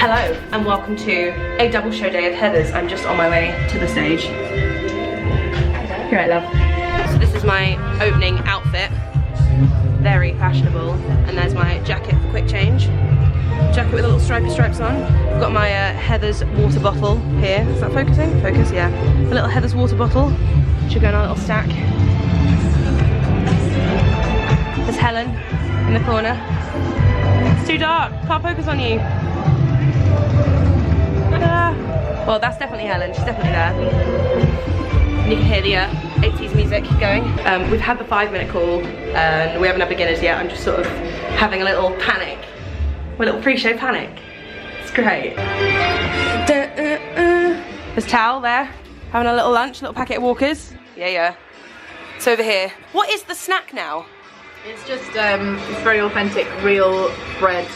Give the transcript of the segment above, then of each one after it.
Hello and welcome to a double show day of Heather's. I'm just on my way to the stage. You're right, love. So this is my opening outfit. Very fashionable. And there's my jacket for quick change. Jacket with little stripy stripes on. I've got my Heather's water bottle here. Is that focusing? Focus, yeah. A little Heather's water bottle. Should go in our little stack. There's Helen in the corner. It's too dark. Can't focus on you. Well, that's definitely Helen. She's definitely there. And you can hear the 80s music going. We've had the 5-minute call and we haven't had beginners yet. I'm just sort of having a little panic. A little pre-show panic. It's great. There's Tal there, having a little lunch, little packet of Walkers. Yeah. It's over here. What is the snack now? It's just it's very authentic, real bread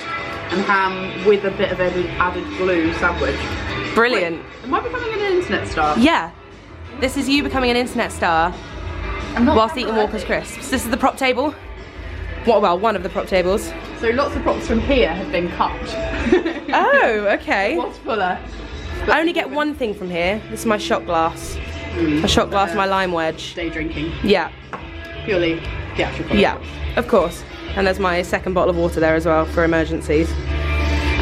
and ham with a bit of added glue sandwich. Brilliant. Wait, am I becoming an internet star? Yeah. This is you becoming an internet star whilst eating Walker's crisps. This is the prop table. Well, one of the prop tables. So lots of props from here have been cut. Oh, okay. What's fuller? I only get one thing from here. This is my shot glass. My shot glass, my lime wedge. Day drinking. Yeah. Purely theatrical. Yeah, of course. And there's my second bottle of water there as well for emergencies.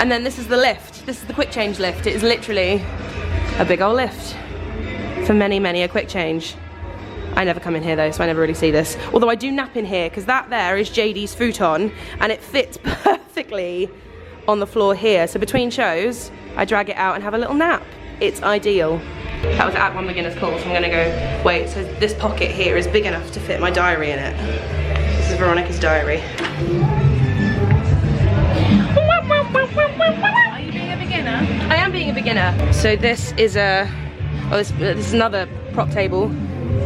And then this is the lift. This is the quick change lift. It is literally a big old lift for many, many a quick change. I never come in here though, so I never really see this. Although I do nap in here, because that there is JD's futon, and it fits perfectly on the floor here. So between shows, I drag it out and have a little nap. It's ideal. That was Act 1 beginner's call, so I'm gonna go, wait, so this pocket here is big enough to fit my diary in it. This is Veronica's diary. Are you being a beginner? I am being a beginner. So this is this is another prop table.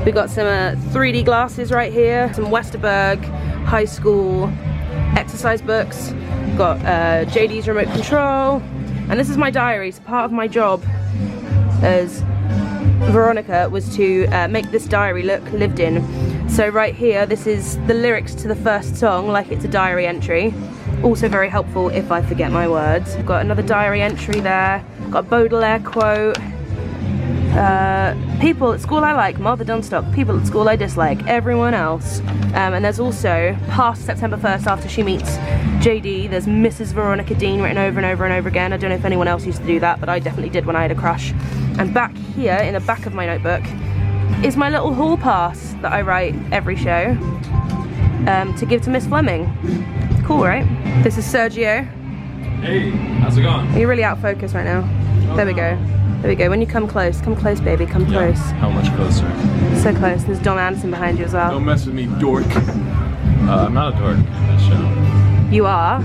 We've got some 3D glasses right here, some Westerberg High School exercise books. Got JD's remote control, and this is my diary. So part of my job as Veronica was to make this diary look lived in. So right here, this is the lyrics to the first song, like it's a diary entry. Also very helpful if I forget my words. I've got another diary entry there. Got a Baudelaire quote. People at school I like, Martha Dunstock. People at school I dislike, everyone else. And there's also, past September 1st after she meets JD, there's Mrs. Veronica Dean written over and over and over again. I don't know if anyone else used to do that, but I definitely did when I had a crush. And back here, in the back of my notebook, is my little hall pass that I write every show to give to Miss Fleming. Cool, right? This is Sergio. Hey, how's it going? You're really out of focus right now. Oh, there we go. There we go. When you come close, baby, come close. How much closer? So close. There's Don Anderson behind you as well. Don't mess with me, dork. I'm not a dork in this show. You are.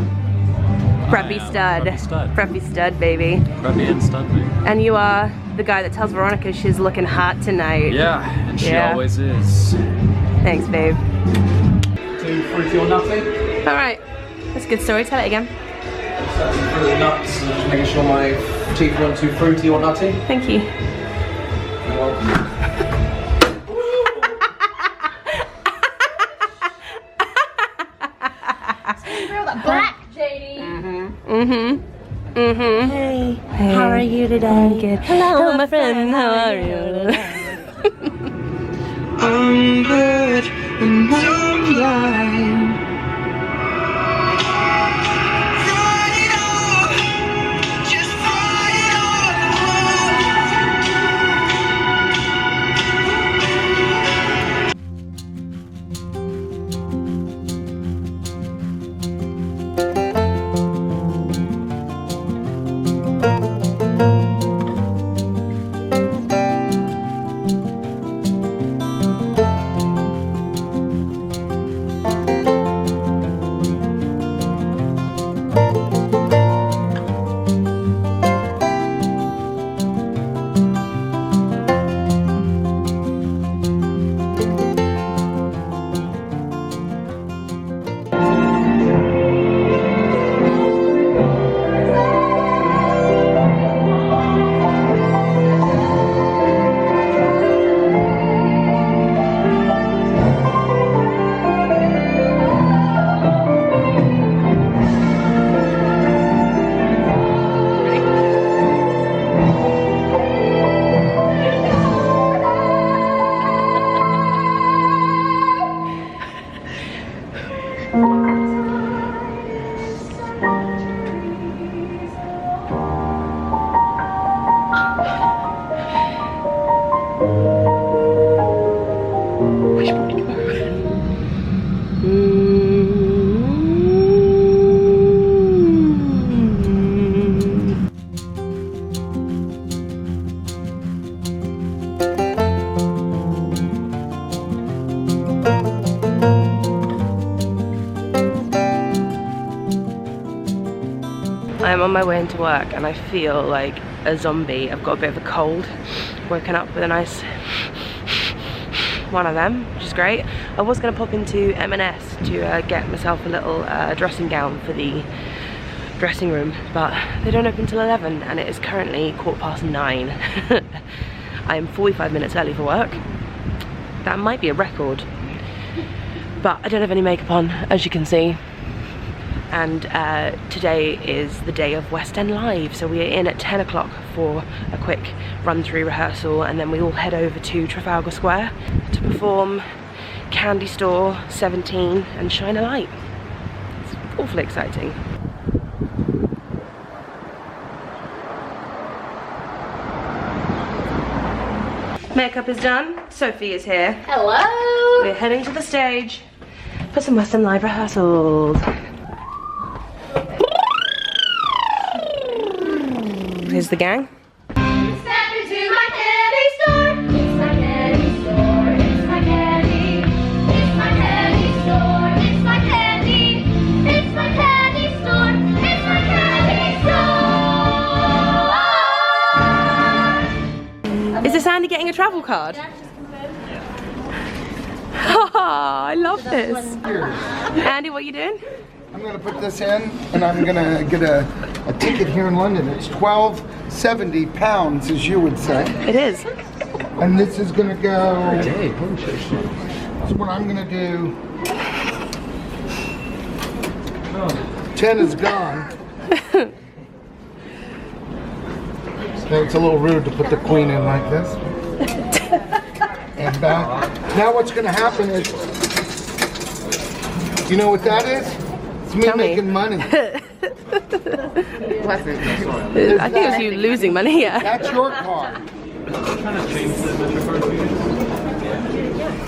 Preppy am. stud. Preppy stud. Preppy stud, baby. Preppy and stud, baby. And you are the guy that tells Veronica she's looking hot tonight. Yeah, and she Yeah. always is. Thanks, babe. 2 fruity or nutty. Alright. That's a good story. Tell it again. Searching for the nuts and just making sure my teeth weren't too fruity or nutty. Thank you. You're welcome. Black JD. Hey. How are you today? I'm good. Hello, my friend. How are you? I'm good and I'm blind. I'm on my way into work and I feel like a zombie. I've got a bit of a cold. Woken up with a nice one of them, which is great. I was going to pop into M&S to get myself a little dressing gown for the dressing room, but they don't open till 11 and it is currently 9:15. I am 45 minutes early for work. That might be a record, but I don't have any makeup on, as you can see. And today is the day of West End Live, so we are in at 10 o'clock for a quick run-through rehearsal, and then we all head over to Trafalgar Square to perform Candy Store, 17 and Shine a Light. It's awfully exciting. Makeup is done. Sophie is here. Hello! We're heading to the stage for some West End Live rehearsals. Here's the gang. Step into my candy store. It's my candy store. It's my candy. It's my candy store. It's my candy. It's my candy store. It's my candy store. Is this Andy getting a travel card? I love this. Andy, what are you doing? I'm going to put this in and I'm going to get a ticket here in London. It's £12.70, as you would say. It is. And this is going to go... So what I'm going to do... 10 is gone. So it's a little rude to put the queen in like this. And back. Now what's going to happen is... You know what that is? It's me making money. I think it was you losing money, yeah. That's your car. I'm trying to change the Metro card for you.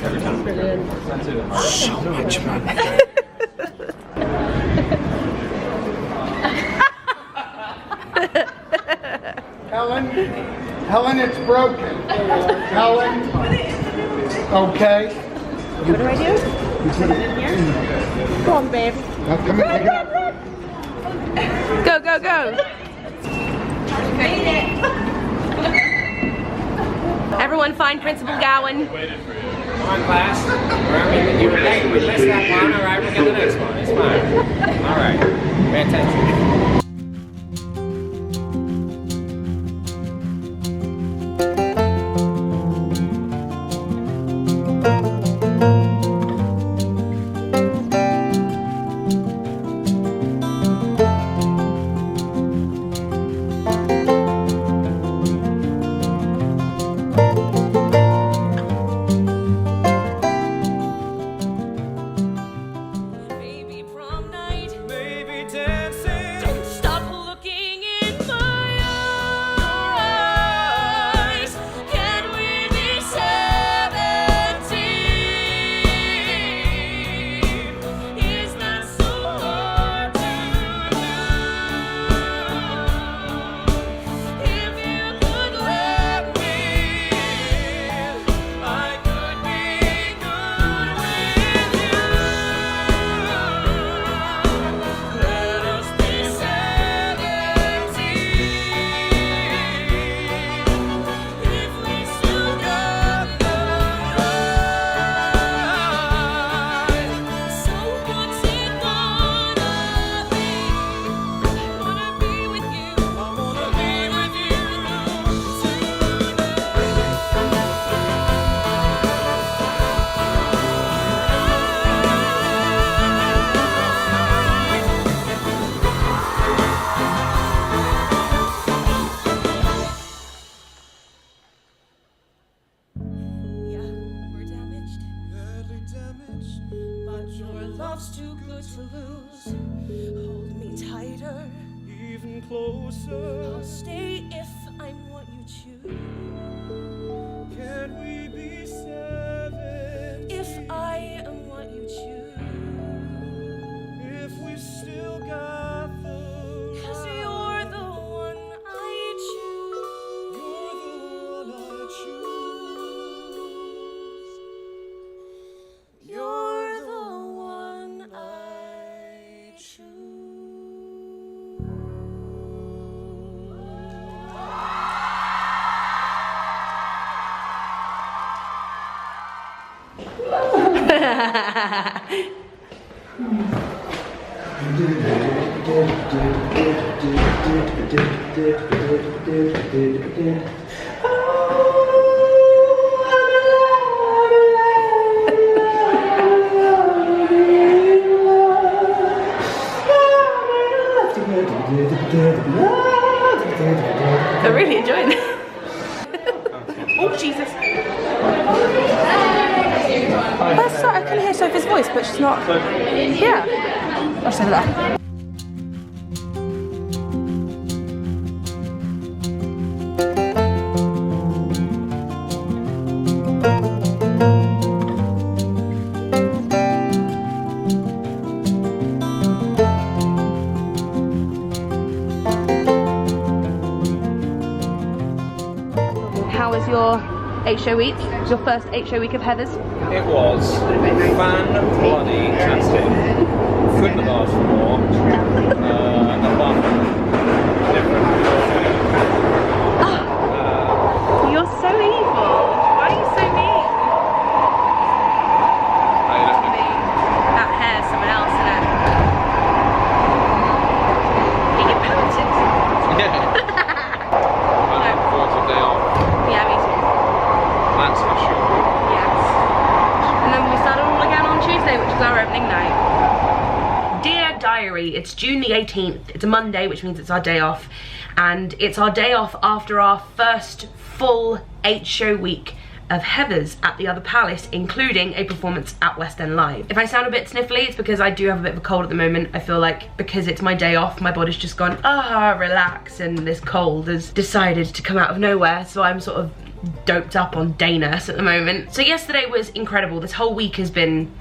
Every time. Brilliant. So much money. Helen, it's broken. Helen, okay. What do I do? You put it in. Go on, babe. Now come and pick it up. Go, go, go. Everyone find Principal Gowan. Come on, class. You were late. We missed that one. All right, we'll get the next one. It's fine. All right. Pay attention. I'll stay if I'm what you choose. Can we be 70? If I am what you choose. If we still got the 'cause you're the one I choose. You're the one I choose. You're the one I choose. I'm really enjoying it. Oh, Jesus. That's I can hear Sophie's voice, but she's not. Yeah. I'll say that. How was your 8-show week? It was your first 8-show week of Heather's? It was fan-bloody-tastic. Couldn't have asked for more. Apart from different. You're so evil. Why are you so mean? That hair's someone else, isn't it? You get pouted. Yeah. I look forward to a day off. Yeah, me too. That's for sure. Yes. And then we start all again on Tuesday, which is our opening night. Dear Diary, it's June the 18th. It's a Monday, which means it's our day off. And it's our day off after our first full 8-show week of Heather's at the Other Palace, including a performance at West End Live. If I sound a bit sniffly, it's because I do have a bit of a cold at the moment. I feel like because it's my day off, my body's just gone, relax, and this cold has decided to come out of nowhere, so I'm sort of doped up on day nurse at the moment. So yesterday was incredible. This whole week has been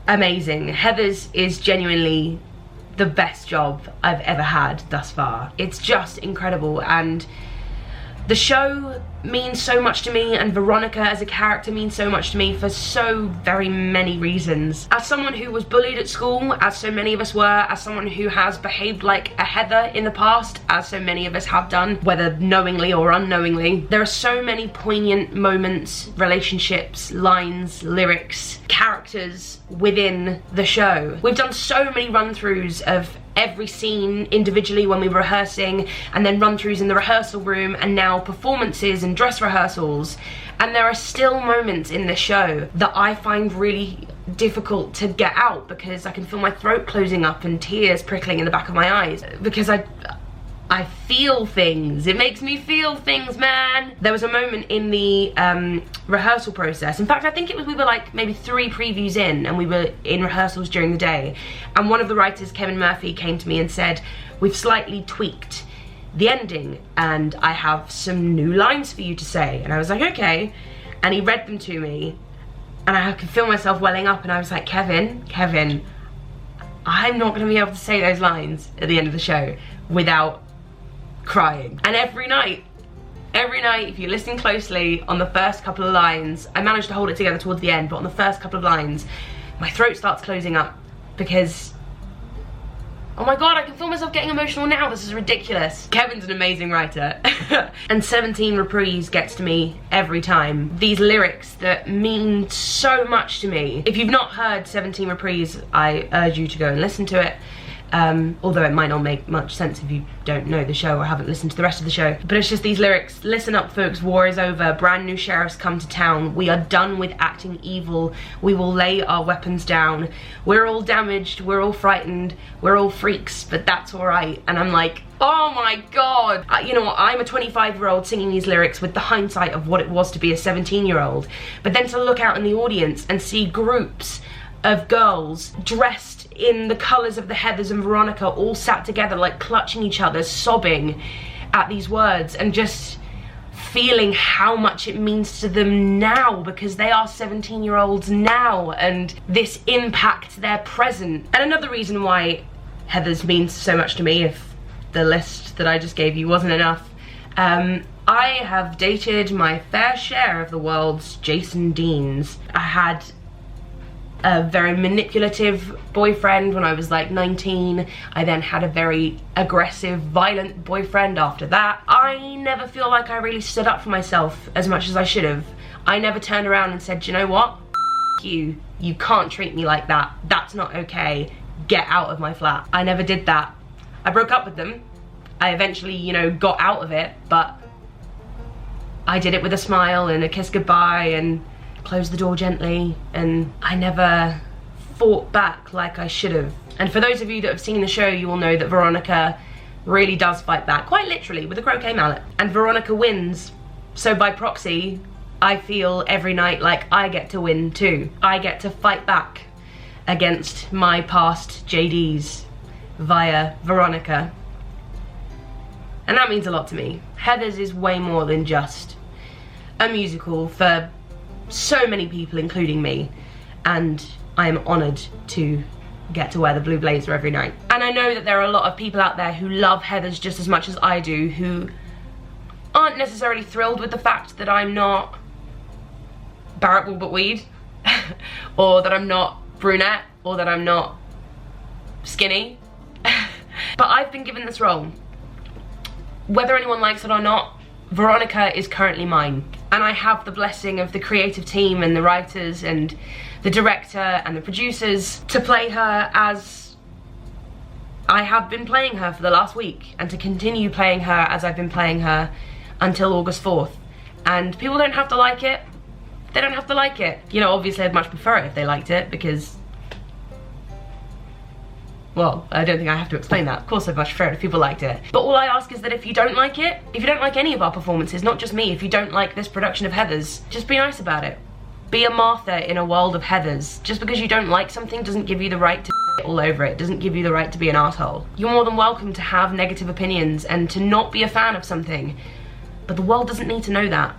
amazing. Heather's is genuinely the best job I've ever had thus far. It's just incredible, and the show means so much to me, and Veronica as a character means so much to me for so very many reasons. As someone who was bullied at school, as so many of us were, as someone who has behaved like a Heather in the past, as so many of us have done, whether knowingly or unknowingly, there are so many poignant moments, relationships, lines, lyrics, characters within the show. We've done so many run-throughs of every scene individually when we were rehearsing, and then run-throughs in the rehearsal room, and now performances and dress rehearsals, and there are still moments in the show that I find really difficult to get out because I can feel my throat closing up and tears prickling in the back of my eyes because I feel things. It makes me feel things, man. There was a moment in the rehearsal process. In fact, I think it was, we were like maybe 3 previews in, and we were in rehearsals during the day. And one of the writers, Kevin Murphy, came to me and said, we've slightly tweaked the ending and I have some new lines for you to say. And I was like, okay. And he read them to me and I could feel myself welling up, and I was like, Kevin, I'm not gonna be able to say those lines at the end of the show without crying. And every night, if you listen closely, on the first couple of lines, I managed to hold it together towards the end, but on the first couple of lines, my throat starts closing up because, oh my god, I can feel myself getting emotional now, this is ridiculous. Kevin's an amazing writer. And 17 Reprise gets to me every time. These lyrics that mean so much to me. If you've not heard 17 Reprise, I urge you to go and listen to it. Although it might not make much sense if you don't know the show or haven't listened to the rest of the show. But it's just these lyrics. Listen up, folks, war is over, brand new sheriffs come to town. We are done with acting evil, we will lay our weapons down. We're all damaged, we're all frightened, we're all freaks, but that's alright. And I'm like, oh my god. You know what, I'm a 25-year-old singing these lyrics with the hindsight of what it was to be a 17-year-old. But then to look out in the audience and see groups of girls dressed in the colours of the Heathers and Veronica, all sat together like clutching each other, sobbing at these words, and just feeling how much it means to them now because they are 17-year-olds now, and this impacts their present. And another reason why Heathers means so much to me, if the list that I just gave you wasn't enough, I have dated my fair share of the world's Jason Deans. I had a very manipulative boyfriend when I was like 19. I then had a very aggressive, violent boyfriend after that. I never feel like I really stood up for myself as much as I should have. I never turned around and said, do you know what? you. You can't treat me like that. That's not okay. Get out of my flat. I never did that. I broke up with them. I eventually, you know, got out of it, but I did it with a smile and a kiss goodbye and closed the door gently, and I never fought back like I should have. And for those of you that have seen the show, you will know that Veronica really does fight back, quite literally, with a croquet mallet. And Veronica wins. So by proxy, I feel every night like I get to win too. I get to fight back against my past JDs via Veronica. And that means a lot to me. Heathers is way more than just a musical for so many people, including me. And I am honoured to get to wear the blue blazer every night. And I know that there are a lot of people out there who love Heathers just as much as I do, who aren't necessarily thrilled with the fact that I'm not Barrett Wilbert Weed, or that I'm not brunette, or that I'm not skinny. But I've been given this role. Whether anyone likes it or not, Veronica is currently mine. And I have the blessing of the creative team and the writers and the director and the producers to play her as I have been playing her for the last week, and to continue playing her as I've been playing her until August 4th. And people don't have to like it. They don't have to like it. You know, obviously I'd much prefer it if they liked it, because, well, I don't think I have to explain that. Of course I'd much prefer it if people liked it. But all I ask is that if you don't like it, if you don't like any of our performances, not just me, if you don't like this production of Heathers, just be nice about it. Be a Martha in a world of Heathers. Just because you don't like something doesn't give you the right to all over it, doesn't give you the right to be an asshole. You're more than welcome to have negative opinions and to not be a fan of something, but the world doesn't need to know that.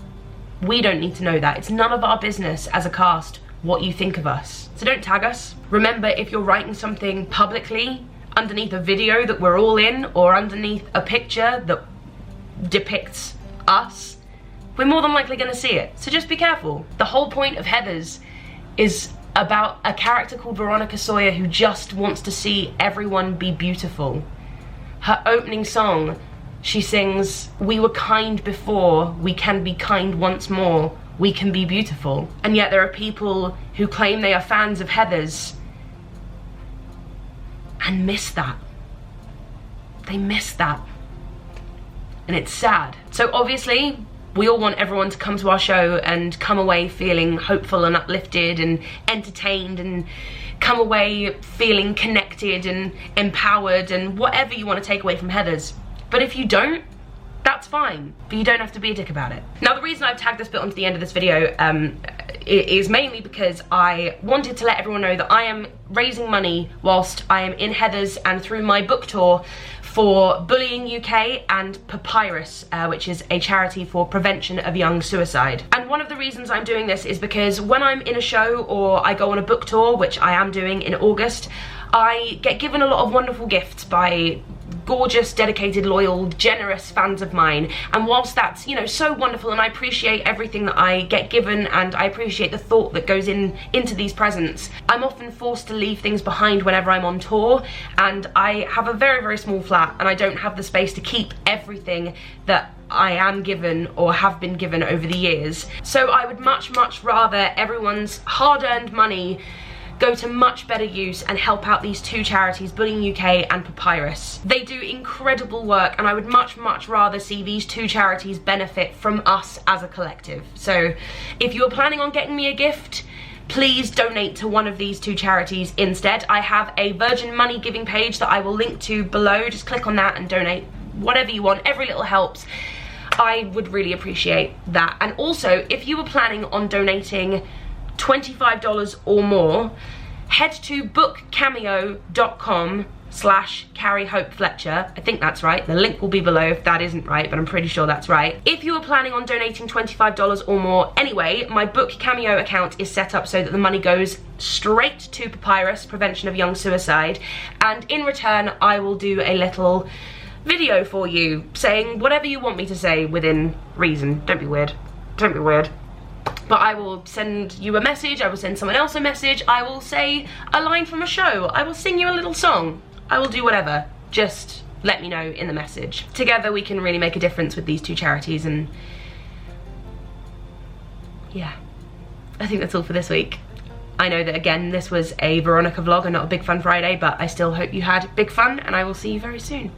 We don't need to know that. It's none of our business as a cast what you think of us. So don't tag us. Remember, if you're writing something publicly, underneath a video that we're all in, or underneath a picture that depicts us, we're more than likely gonna see it. So just be careful. The whole point of Heathers is about a character called Veronica Sawyer who just wants to see everyone be beautiful. Her opening song, she sings, "We were kind before, we can be kind once more, we can be beautiful." And yet there are people who claim they are fans of Heathers and miss that. They miss that. And it's sad. So obviously, we all want everyone to come to our show and come away feeling hopeful and uplifted and entertained, and come away feeling connected and empowered and whatever you want to take away from Heathers. But if you don't, that's fine. But you don't have to be a dick about it. Now, the reason I've tagged this bit onto the end of this video is mainly because I wanted to let everyone know that I am raising money whilst I am in Heathers and through my book tour for Bullying UK and Papyrus, which is a charity for prevention of young suicide. And one of the reasons I'm doing this is because when I'm in a show or I go on a book tour, which I am doing in August, I get given a lot of wonderful gifts by gorgeous, dedicated, loyal, generous fans of mine. And whilst that's, you know, so wonderful, and I appreciate everything that I get given, and I appreciate the thought that goes into these presents, I'm often forced to leave things behind whenever I'm on tour, and I have a very, very small flat, and I don't have the space to keep everything that I am given or have been given over the years. So I would much, much rather everyone's hard-earned money go to much better use and help out these two charities, Bullying UK and Papyrus. They do incredible work, and I would much, much rather see these two charities benefit from us as a collective. So if you're planning on getting me a gift, please donate to one of these two charities instead. I have a Virgin Money giving page that I will link to below. Just click on that and donate whatever you want. Every little helps. I would really appreciate that. And also, if you were planning on donating $25 or more, head to bookcameo.com/Carrie Hope Fletcher. I think that's right. The link will be below if that isn't right, but I'm pretty sure that's right. If you were planning on donating $25 or more anyway, my Book Cameo account is set up so that the money goes straight to Papyrus, prevention of young suicide, and in return I will do a little video for you saying whatever you want me to say within reason. Don't be weird. Don't be weird. But I will send you a message, I will send someone else a message, I will say a line from a show, I will sing you a little song, I will do whatever. Just let me know in the message. Together we can really make a difference with these two charities, and yeah, I think that's all for this week. I know that, again, this was a Veronica vlog and not a Big Fun Friday, but I still hope you had big fun, and I will see you very soon.